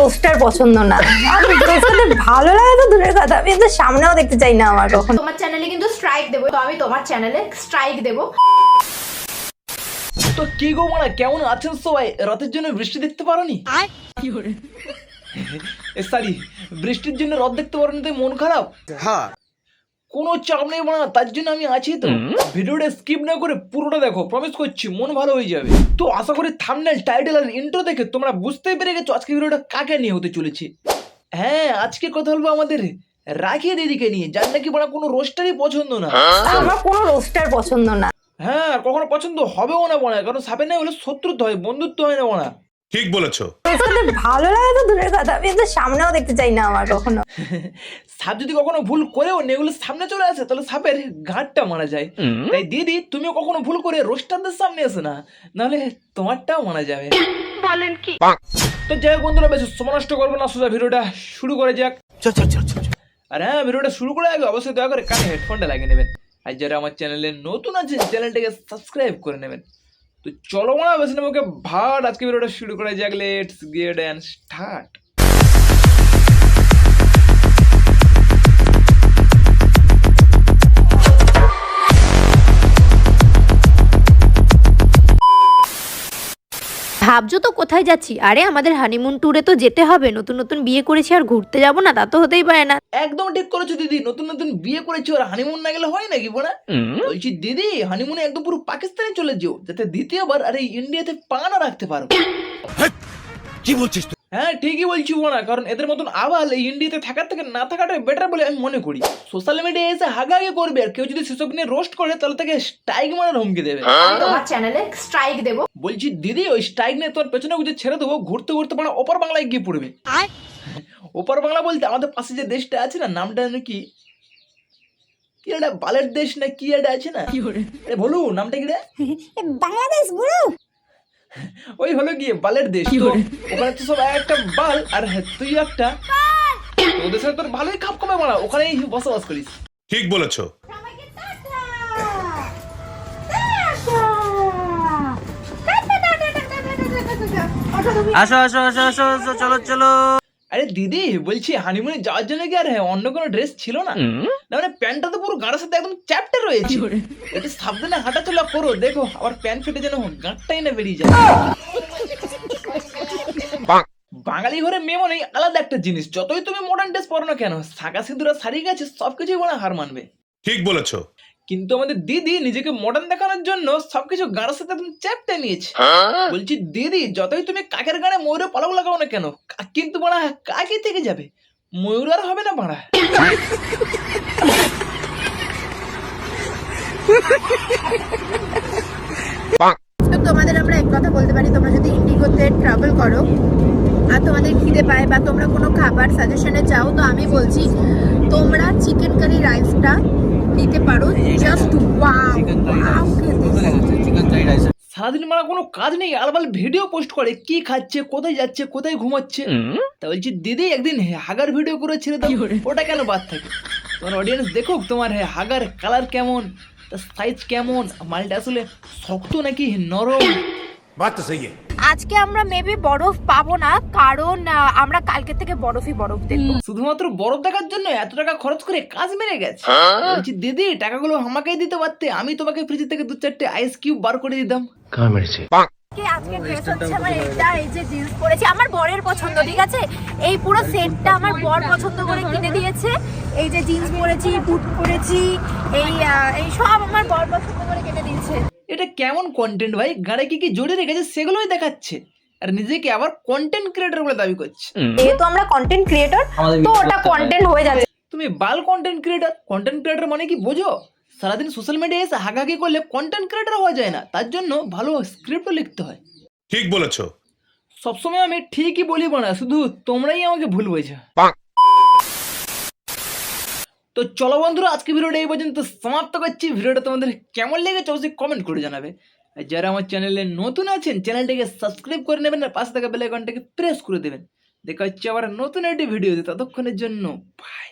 Roaster পছন্দ না। আমি রোস্টারে ভালো লাগে তো দূরের কথা, আমি তো সামনেও দেখতে চাই না আমার কখনো। তোমার চ্যানেলে কিন্তু স্ট্রাইক দেবো, তো আমি তোমার চ্যানেলে স্ট্রাইক দেবো। তো কি গো মারা, কেমন আছেন সবাই? রাতের জন্য বৃষ্টি দেখতে পারোনি? সরি, বৃষ্টির জন্য রথ দেখতে পারোনি তাই মন খারাপ? হ্যাঁ, কোনো চাপ নেই মারা, তার জন্য আমি আছি তো। ভিডিওটা স্কিপ না করে পুরোটা দেখো, প্রমিস করছি মন ভালো হয়ে যাবে। তো আশা করি থাম্বনেল, টাইটেল আর ইন্ট্রো দেখে তোমরা বুঝতেই পেরে গেছো আজকে ভিডিওটা কাকে নিয়ে হতে চলেছে। হ্যাঁ, আজকে কথা বলবো আমাদের রাখিয়া দিদিকে নিয়ে, যার নাকি বলা কোনো রোস্টারই পছন্দ না। আমার কোনো রোস্টার পছন্দ না। হ্যাঁ, কখনো পছন্দ হবেও না বনা, কারণ সাপে নাই হলে শত্রুত্ব হয়, বন্ধুত্ব হয় না বনা। ঠিক বলেছো। রোস্টারে ভালো লাগে তো দূরের কথা, আমি তো সামনেও দেখতে চাই না আমার কখনো। সাপ যদি কখনো ভুল করেও নেগুলো সামনে চলে আসে তাহলে সাপের গাঁটটা মারা যায়। তাই দিদি তুমিও কখনো ভুল করে রোস্টারদের সামনে আসে না, নাহলে তোমারটাও মারা যাবে। বলেন কি? তো যাই হোক বন্ধুরা, বেশি সময় নষ্ট করবো না, সোজা ভিডিওটা শুরু করে যাক। আর হ্যাঁ, ভিডিওটা শুরু করে আগে অবশ্যই দয়া করে কানে হেডফোনটা লাগিয়ে নেবেন, আর যারা আমার চ্যানেলে নতুন আছেন চ্যানেলটাকে সাবস্ক্রাইব করে নেবেন। তো চলো না বেশি না মুখে ভাট, আজকে ভিডিওটা শুরু করে যাক। Let's get and start. ভাবছো তো কোথায় যাচ্ছি? আরে আমাদের হানিমুন ট্যুরে তো যেতে হবে। নতুন নতুন বিয়ে করেছি আর ঘুরতে যাব না? তা তো হতেই পারে না। একদম ঠিক করেছো দিদি, নতুন নতুন বিয়ে করেছো আর হানিমুন না গেলে হয় নাকি বোনা? বলছি দিদি, হানিমুনে একদম পুরো পাকিস্তানে চলে যেও, যাতে দ্বিতীয়বার আর এই ইন্ডিয়াতে পা না রাখতে পারো। কি বলছিস তুই? হ্যাঁ ঠিকই বলছি বোনা, কারণ এদের মতন আবাল এই ইন্ডিয়াতে থাকার থেকে না থাকাটাই বেটার বলে আমি মনে করি। সোশ্যাল মিডিয়ায় এসে হাগাহাগি করবে, আর কেউ যদি সেসব নিয়ে রোস্ট করে তাহলে তাকে স্ট্রাইক মারার হুমকি দেবে। আমি তোমার চ্যানেলে স্ট্রাইক দেবো। বলছি দিদি, ওই স্ট্রাইক নিয়ে তোমার পেছনে গুজে ছেড়ে দেবো, ঘুরতে ঘুরতে পড়া ওপার বাংলায় গিয়ে পড়বে। ওপার বাংলা বলতে আমাদের পাশে যে দেশটা আছে না, নামটা নাকি কি একটা বালের দেশ না কি একটা আছে না, আরে বলু নামটা কি রে? বাংলাদেশ বুড়ো। ওই হলো গিয়ে বালের দেশ। তো ওখানে তো সব একটা বাল, আর তুই একটা, ওদের সাথে তোর ভালোই খাপ কমে মারা, ওখানেই বসবাস করিস। ঠিক বলেছো। আসো আসো আসো আসো আসো, চলো চলো। আরে দিদি বলছি, হানিমুনে যাওয়ার জন্য কি আর অন্য কোনো ড্রেস ছিল না? না মানে প্যান্টটা তো পুরো গাঁড়ার সাথে একদম চ্যাপ্টা রয়েছে। একটু সাবধানে হাঁটাচলা করো, দেখো আবার প্যান্ট ফেটে যেন গাঁটটাই না বেরিয়ে যায়। বাঙালি ঘরে মেয়ে মানে আলাদা একটা জিনিস, যতই তুমি মডার্ন ড্রেস পরো না কেন, শাঁখা সিঁদুরা শাড়ি গেছে সবকিছুই মনে হার মানবে। ঠিক বলেছো। কিন্তু আমাদের দিদি নিজেকে মডার্ন দেখানোর জন্য সবকিছু গাঁড়ার সাথে একদম চ্যাপটা নিয়েছে। বলছি দিদি, যতই তুমি কাকের গানে ময়ূরে পালক লাগাও না কেন, কাক কিন্তু বাড়া কাকই থেকে যাবে, ময়ূর আর হবে না বাড়া। তো তোমাদের আমরা এক কথা বলতে পারি, তোমরা যদি ইন্ডিগোতে ট্রাভেল করো আর তোমাদের খিদে পায় বা তোমরা কোনো খাবার সাজেশনে চাও, তো আমি বলছি তোমরা চিকেন কারি রাইসটা নিতে পারো। জাস্ট ওয়াও ওয়াও খেতে। সারাদিন মারা কোনো কাজ নেই, আলবাল ভিডিও পোস্ট করে, কি খাচ্ছে, কোথায় যাচ্ছে, কোথায় ঘুমাচ্ছে। তা বলছি দিদি, একদিন হাগার ভিডিও করে ছেড়ে দাও, ওটা কেন বাদ থাকে? তোমার অডিয়েন্স দেখুক তোমার হাগার কালার কেমন, তার সাইজ কেমন, মালটা আসলে শক্ত নাকি নরম। বাত তো সহি। আজকে আমরা মেবি বরফ পাবো না, কারণ আমরা কালকে থেকে বরফই বরফ দেখবো। শুধুমাত্র বরফ দেখার জন্য এত টাকা খরচ করে কাজ মেরে গেছে। বলছি দিদি, টাকাগুলো আমাকেই দিতে পারতে, আমি তোমাকে ফ্রিজ থেকে 2-4টে আইস কিউব বার করে দিতাম। আজকে ড্রেস হচ্ছে আমার এটা, এই যে জিন্স পরেছি আমার বরের পছন্দ, ঠিক আছে? এই পুরো সেটটা আমার বর পছন্দ করে কিনে দিয়েছে। এই যে জিন্স পরেছি, বুট পরেছি, এই সব আমার বর পছন্দ করে কিনে দিয়েছে। এটা কেমন কন্টেন্ট ভাই? গাড়ি কি কি জড়িয়ে রেখেছে সেগুলোই দেখাচ্ছে, আর নিজেকে আবার কন্টেন্ট ক্রিয়েটর বলে দাবি করছে। যেহেতু আমরা কন্টেন্ট ক্রিয়েটর, তো ওটা কন্টেন্ট হয়ে যাচ্ছে। তুমি বাল কন্টেন্ট ক্রিয়েটর। কন্টেন্ট ক্রিয়েটর মানে কি বোঝো? সারাদিন সোশ্যাল মিডিয়ায় এসে হাগাহাগি করলে কন্টেন্ট ক্রিয়েটর হওয়া যায় না, তার জন্য ভালো স্ক্রিপ্টও লিখতে হয়। ঠিক বলেছো। সবসময় আমি ঠিকই বলি না, শুধু তোমরাই আমাকে ভুল বোঝো। তো চলো বন্ধুরা, আজকে ভিডিওটা এই পর্যন্ত সমাপ্ত করছি। ভিডিওটা তোমাদের কেমন লেগেছে অবশ্যই কমেন্ট করে জানাবে, আর যারা আমার চ্যানেলে নতুন আছেন চ্যানেলটাকে সাবস্ক্রাইব করে নেবেন, আর পাশে থাকা বেল আইকনটাকে প্রেস করে দেবেন। দেখা হচ্ছে আবার নতুন একটি ভিডিওতে, ততক্ষণের জন্য বাই।